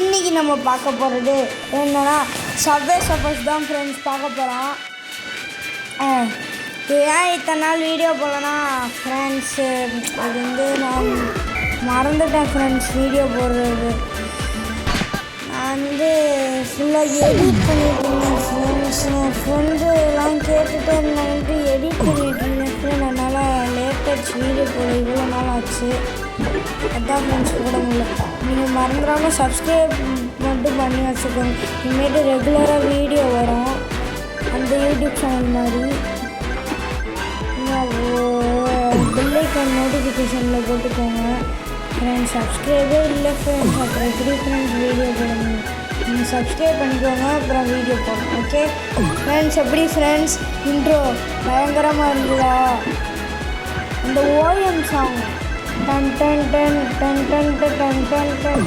இன்றைக்கி நம்ம பார்க்க போகிறது என்னென்னா சப்வே சர்ஃபர்ஸ் தான் ஃப்ரெண்ட்ஸ் பார்க்க போகிறோம். ஏன் இத்தனை நாள் வீடியோ போடலன்னா ஃப்ரெண்ட்ஸு அது நான் மறந்துட்டேன் ஃப்ரெண்ட்ஸ். வீடியோ போடுறது நான் ஃபுல்லாக எடிட் பண்ணிட்டுருந்தேன் ஃப்ரெண்ட்ஸ். என் ஃப்ரெண்டு எல்லாம் கேட்டுட்டு என்னன்ட்டு எடிட் பண்ணிட்டுருந்தேன் ஃப்ரெண்ட். அதனால் லேட்டஸ்ட் வீடியோ போட இவ்வளோ நாள் ஆச்சு. அதான் ஃப்ரெண்ட்ஸ் போட முடியல. நீங்கள் மறந்துடாமல் சப்ஸ்கிரைப் மட்டும் பண்ணி வச்சுக்கோங்க. இனிமேட்டு ரெகுலராக வீடியோ வரும் அந்த யூடியூப் சேனல் மாதிரி. பெல் ஐக்கான் நோட்டிஃபிகேஷனில் போட்டுக்கோங்க ஃப்ரெண்ட்ஸ். சப்ஸ்கிரைபே இல்லை ஃப்ரெண்ட்ஸ், அப்புறம் எப்படி ஃப்ரெண்ட்ஸ் வீடியோ போடணும்? நீங்கள் சப்ஸ்கிரைப் பண்ணிக்கோங்க, அப்புறம் வீடியோ போடணும். Okay friends. எப்படி ஃப்ரெண்ட்ஸ் இன்ட்ரோ பயங்கரமாக இருந்ததா? அந்த OEM song done done done done done done done done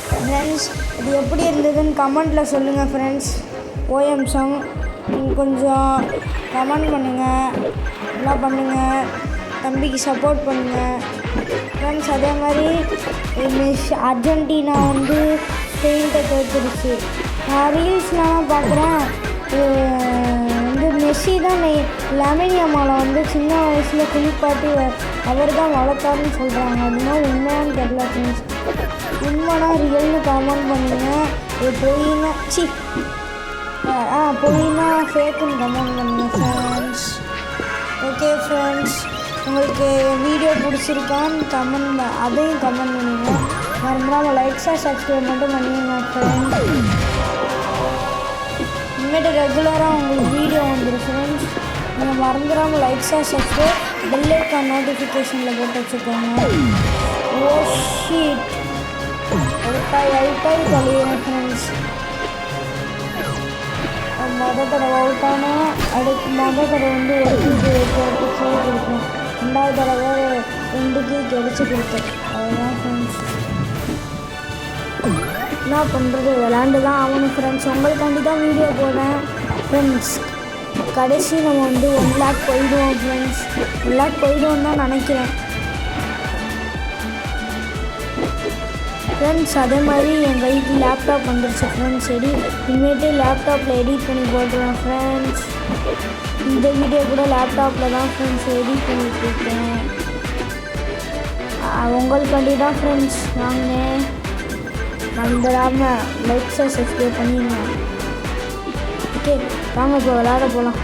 friends, இது எப்படி இருந்ததுன்னு கமெண்ட்டில் சொல்லுங்கள் ஃப்ரெண்ட்ஸ். ஓஎம் சாங் கொஞ்சம் கமெண்ட் பண்ணுங்கள், எல்லாம் பண்ணுங்கள், தம்பிக்கு சப்போர்ட் பண்ணுங்கள் ஃப்ரெண்ட்ஸ். அதே மாதிரி அர்ஜென்டினா ஸ்பெயின்கிட்ட தோற்றுடுச்சு. நான் ரீல்ஸ்லாம் பார்க்குறேன், மெஸ்ஸி தான் லமின் யாமாலை சின்ன வயசில் குளிப்பாட்டி அவர் தான் வளர்த்தாருன்னு சொல்கிறாங்க. அதுனா உண்மையானு தெரியல ஃப்ரெண்ட்ஸ். உண்மைனா ரியல்னு கமெண்ட் பண்ணுங்க. பொய்னா பொய்னா ஃபேக்குன்னு கமெண்ட் பண்ணுங்க ஃப்ரெண்ட்ஸ். ஓகே ஃப்ரெண்ட்ஸ், உங்களுக்கு வீடியோ பிடிச்சிருக்கான்னு அதையும் கமெண்ட் பண்ணுங்க. மறந்துடாமல் லைக்ஸாக சப்ஸ்கிரைப் மட்டும் பண்ணிடுங்க ஃப்ரெண்ட்ஸ். இனிமேட்டு ரெகுலராக உங்களுக்கு வீடியோ வந்துடும் ஃப்ரெண்ட்ஸ். நீங்கள் மறந்துடாமல் லைக்ஸாக சப்ஸ்கிரைப் பெல் ஐக்கான் நோட்டிஃபிகேஷனில் போட்டு வச்சுக்கோங்க. ஓ ஷீட் அவுட்டாகி தொலைகிறேன் ஃப்ரெண்ட்ஸ். மொதல் தடவை அவுட்டானா மொதல் தடவை ஒரு கீக்கு கொடுக்கும், ரெண்டாவது தடவை 2 கீக்கு அடித்து கொடுத்தேன். அதுதான் ஃப்ரெண்ட்ஸ். என்ன பண்ணுறது, விளாண்டு தான் ஆகணும் ஃப்ரெண்ட்ஸ். உங்களுக்காண்டி தான் வீடியோ போடுறேன் ஃப்ரெண்ட்ஸ். கடைசி நம்ம 1 லேக் போயிடுவோம் ஃப்ரெண்ட்ஸ். 1 லேக் போயிடுவோம் தான் நினைக்கிறேன் ஃப்ரெண்ட்ஸ். அதே மாதிரி என் கைக்கு லேப்டாப் வந்துருச்சு ஃப்ரெண்ட்ஸ். இனிமேட்டு லேப்டாப்பில் எடிட் பண்ணி போடுறேன் ஃப்ரெண்ட்ஸ். இந்த வீடியோ கூட லேப்டாப்பில் தான் ஃப்ரெண்ட்ஸ் எடிட் பண்ணிட்டுருக்கேன். உங்களுக்காண்டி தான் ஃப்ரெண்ட்ஸ் வாங்கினேன். மறந்துடாமல் லைக்ஸை சப்ஸ்கிரைப் பண்ணிடுங்க. ஓகே வாங்க இப்போ விளையாட போகலாம்.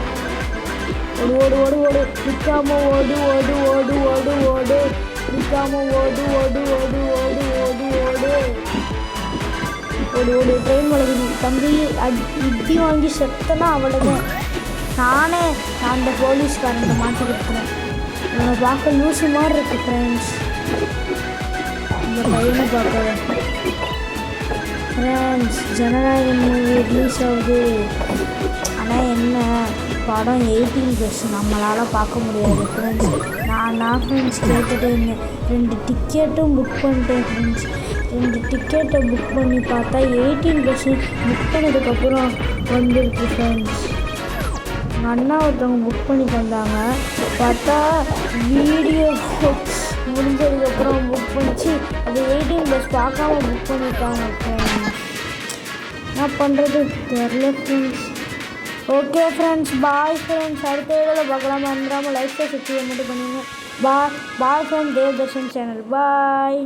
ஓடு ஓடு ஓடு ஓடு நிற்காமல் ஓடு ஓடு ஓடு ஓடு ஓடு நிற்காமல் ஓடு ஓடு ஓடு ஓடு ஓடு ஓடு ஓடு ஓடு ட்ரெயின் வளர்க்குது தம்பி. இடி வாங்கி செத்தனா அவ்வளோதான். நானே அந்த போலீஸ்காரன் மாட்டிக்கிட்டுறேன். என்னை பார்க்க லூசு மாதிரி இருக்குது ஃப்ரெண்ட்ஸ். இந்த பையனை பார்க்க ஃப்ரெண்ட்ஸ் ஜனநாயகன் மூவி ரிலீஸ் ஆகுது. ஆனால் என்ன படம் 18+ நம்மளால் பார்க்க முடியாது ஃப்ரெண்ட்ஸ். நான் ஃப்ரெண்ட்ஸ் கேட்டுகிட்டே இருந்தேன். 2 டிக்கெட்டும் புக் பண்ணிட்டேன் ஃப்ரெண்ட்ஸ். 2 டிக்கெட்டை புக் பண்ணி பார்த்தா 18+ புக் பண்ணதுக்கப்புறம் வந்துருக்கு ஃப்ரெண்ட்ஸ். எங்கள் அண்ணா ஒருத்தவங்க புக் பண்ணி தந்தாங்க. பார்த்தா வீடியோ முடிஞ்சதுக்கப்புறம் புக் பண்ணிச்சு. அது 18+ பார்க்காம புக் பண்ணிட்டாங்க ஃப்ரெண்ட்ஸ். என்ன பண்ணுறது தெரில friends. Okay friends, bye friends. அடுத்த வீடியோவில் பார்க்கலாம். மறந்துடாமல் லைக் சப்ஸ்கிரைப் மட்டும் பண்ணுங்க. Bye friends, Devadarshan channel. பாய்.